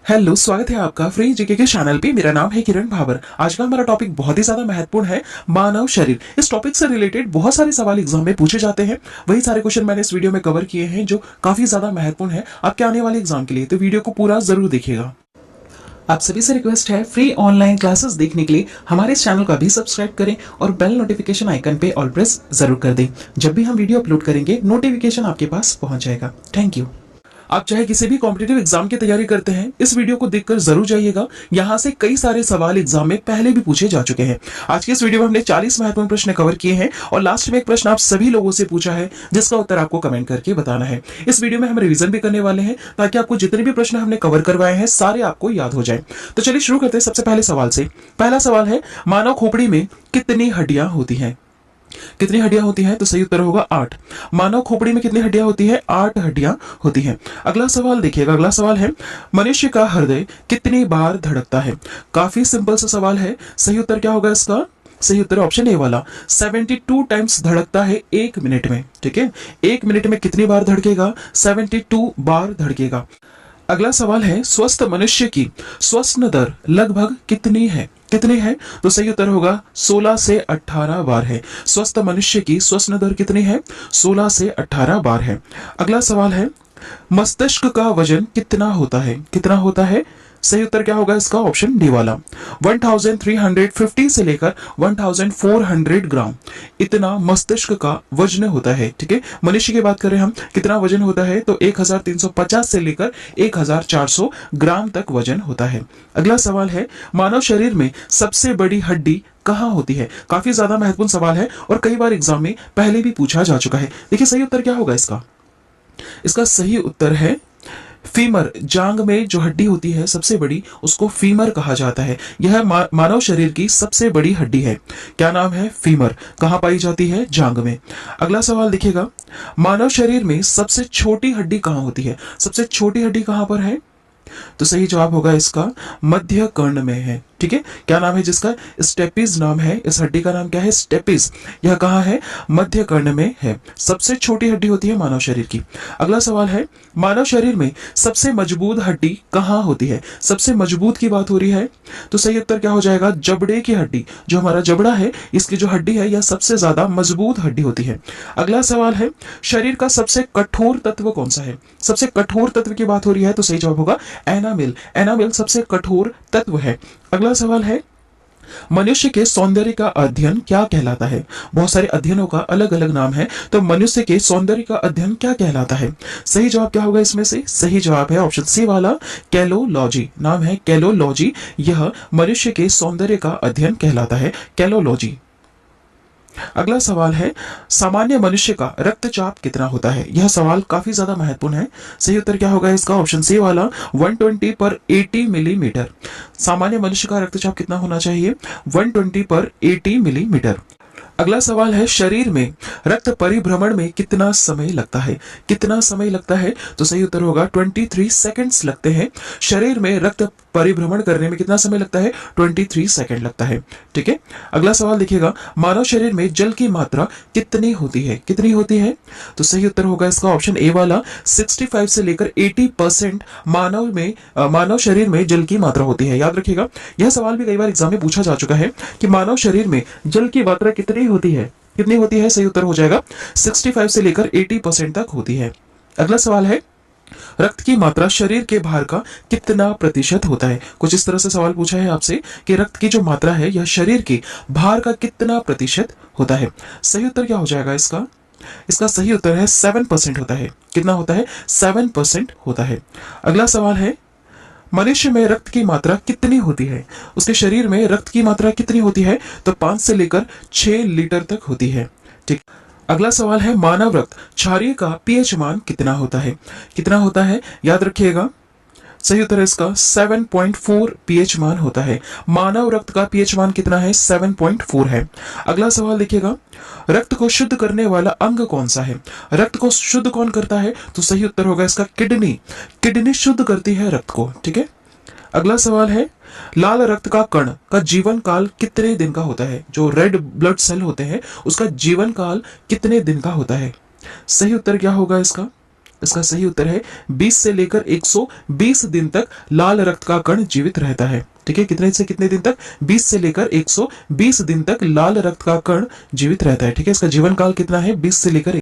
Hello, स्वागत है आपका फ्री जीके के चैनल पे। मेरा नाम है किरण भाबर। आज का हमारा टॉपिक बहुत ही ज्यादा महत्वपूर्ण है, मानव शरीर। इस टॉपिक से रिलेटेड बहुत सारे सवाल एग्जाम में पूछे जाते हैं। वही सारे क्वेश्चन मैंने इस वीडियो में कवर किए हैं जो काफी ज्यादा महत्वपूर्ण है आपके आने वाले एग्जाम के लिए। तो वीडियो को पूरा जरूर देखिएगा। आप सभी से रिक्वेस्ट है, फ्री ऑनलाइन क्लासेस देखने के लिए हमारे इस चैनल को भी सब्सक्राइब करें और बेल नोटिफिकेशन आइकन पे ऑल प्रेस जरूर कर दें। जब भी हम वीडियो अपलोड करेंगे नोटिफिकेशन आपके पास पहुंच जाएगा। Thank you. आप चाहे किसी भी कॉम्पिटिटिव एग्जाम की तैयारी करते हैं, इस वीडियो को देखकर जरूर जाइएगा। यहाँ से कई सारे सवाल एग्जाम में पहले भी पूछे जा चुके हैं। आज के इस वीडियो में हमने 40 महत्वपूर्ण प्रश्न कवर किए हैं और लास्ट में एक प्रश्न आप सभी लोगों से पूछा है जिसका उत्तर आपको कमेंट करके बताना है। इस वीडियो में हम रिवीजन भी करने वाले हैं ताकि आपको जितने भी प्रश्न हमने कवर करवाए हैं सारे आपको याद हो जाए। तो चलिए शुरू करते हैं सबसे पहले सवाल से। पहला सवाल है, मानव खोपड़ी में कितनी हड्डियां होती हैं? कितनी हड्डियां होती हैं? तो सही उत्तर होगा 8। मानव खोपड़ी में कितनी हड्डियां होती है? 8 हड्डियां होती हैं। अगला सवाल देखिएगा। अगला सवाल है, मनुष्य का हृदय कितनी बार धड़कता है? काफी सिंपल सा सवाल है। सही उत्तर क्या होगा इसका? सही उत्तर ऑप्शन ए वाला, 72 टाइम्स धड़कता है 1 मिनट में। ठीक है, 1 मिनट में कितनी बार धड़केगा? 72 बार धड़केगा। अगला सवाल है, स्वस्थ मनुष्य की श्वसन दर लगभग कितनी है? कितनी है? तो सही उत्तर होगा 16 से 18 बार है। स्वस्थ मनुष्य की श्वसन दर कितनी है? 16 से 18 बार है। अगला सवाल है, मस्तिष्क का वजन कितना होता है? कितना होता है? सही उत्तर क्या होगा इसका? ऑप्शन डी वाला, 1350 से लेकर 1400 ग्राम इतना मस्तिष्क का वजन होता है। ठीक है, मनुष्य की बात करें हम, कितना वजन होता है? तो 1350 से लेकर 1400 ग्राम तक वजन होता है। अगला सवाल है, मानव शरीर में सबसे बड़ी हड्डी कहाँ होती है? काफी ज्यादा महत्वपूर्ण सवाल है और कई बार एग्जाम में पहले भी पूछा जा चुका है। देखिए सही उत्तर क्या होगा इसका? इसका सही उत्तर है फीमर। जांग में जो हड्डी होती है सबसे बड़ी, उसको फीमर कहा जाता है। यह मानव शरीर की सबसे बड़ी हड्डी है। क्या नाम है? फीमर। कहाँ पाई जाती है? जांग में। अगला सवाल देखिएगा, मानव शरीर में सबसे छोटी हड्डी कहाँ होती है? सबसे छोटी हड्डी कहाँ पर है? तो सही जवाब होगा इसका मध्य कर्ण में है। ठीक है, क्या नाम है जिसका? स्टेपिस नाम है। इस हड्डी का नाम क्या है? स्टेपिस। यह कहाँ है? मध्य कर्ण में है। सबसे छोटी हड्डी होती है मानव शरीर की। अगला सवाल है, मानव शरीर में सबसे मजबूत हड्डी कहाँ होती है? सबसे मजबूत की बात हो रही है, तो सही उत्तर क्या हो जाएगा? जबड़े की हड्डी। जो हमारा जबड़ा है, इसकी जो हड्डी है, यह सबसे ज्यादा मजबूत हड्डी होती है। अगला सवाल है, शरीर का सबसे कठोर तत्व कौन सा है? सबसे कठोर तत्व की बात हो रही है, तो सही जवाब होगा एनामिल। एनामिल सबसे कठोर तत्व है। अगला सवाल है, मनुष्य के सौंदर्य का अध्ययन क्या कहलाता है? बहुत सारे अध्ययनों का अलग अलग नाम है, तो मनुष्य के सौंदर्य का अध्ययन क्या कहलाता है? सही जवाब क्या होगा इसमें से? सही जवाब है ऑप्शन सी वाला, कैलोलॉजी। नाम है कैलोलॉजी। यह मनुष्य के सौंदर्य का अध्ययन कहलाता है, कैलोलॉजी। अगला सवाल है, सामान्य मनुष्य का रक्तचाप कितना होता है? यह सवाल काफी ज्यादा महत्वपूर्ण है। सही उत्तर क्या होगा इसका? ऑप्शन सी वाला, 120 पर 80 मिलीमीटर। सामान्य मनुष्य का रक्तचाप कितना होना चाहिए? 120 पर 80 मिलीमीटर। अगला सवाल है, शरीर में रक्त परिभ्रमण में कितना समय लगता है? कितना समय लगता है? तो सही उत्तर होगा 23 सेकंड्स लगते हैं। शरीर में रक्त परिभ्रमण करने में कितना समय लगता है? 23 सेकंड लगता है। ठीक है, अगला सवाल देखिएगा, मानव शरीर में जल की मात्रा कितनी होती है? कितनी होती है? तो सही उत्तर होगा इसका ऑप्शन ए वाला, 65 से लेकर 80% मानव शरीर में जल की मात्रा होती है। याद रखिएगा, यह सवाल भी कई बार एग्जाम में पूछा जा चुका है कि मानव शरीर में जल की मात्रा कितनी होती है? कितनी होती है? सही उत्तर हो जाएगा 65 से लेकर 80% तक होती है। अगला सवाल है, रक्त की मात्रा शरीर के भार का कितना प्रतिशत होता है? कुछ इस तरह से सवाल पूछा है आपसे कि रक्त की जो मात्रा है यह शरीर के भार का कितना प्रतिशत होता है? सही उत्तर क्या हो जाएगा इसका? इसका सही उत्तर है 7% होता है। कितना होता है? 7% होता है। अगला सवाल है, मनुष्य में रक्त की मात्रा कितनी होती है? उसके शरीर में रक्त की मात्रा कितनी होती है? तो 5 से लेकर 6 लीटर तक होती है। ठीक। अगला सवाल है, मानव रक्त क्षारीय का पीएच मान कितना होता है? कितना होता है? याद रखिएगा, सही उत्तर है इसका 7.4 पीएच मान होता है। मानव रक्त का पीएच मान कितना है? 7.4 है। अगला सवाल देखिएगा, रक्त को शुद्ध करने वाला अंग कौन सा है? रक्त को शुद्ध कौन करता है? तो सही उत्तर होगा इसका किडनी। किडनी शुद्ध करती है रक्त को। ठीक है, अगला सवाल है, लाल रक्त का कण का जीवन काल कितने दिन का होता है? जो रेड ब्लड सेल होते हैं उसका जीवन काल कितने दिन का होता है? सही उत्तर क्या होगा इसका? इसका सही उत्तर है 20 से लेकर 120 दिन तक लाल रक्त का कण जीवित रहता है। ठीक है, कितने से कितने दिन तक? 20 से लेकर 120 दिन तक लाल रक्त का कण जीवित रहता है। ठीक है, इसका जीवन काल कितना है? 20 से लेकर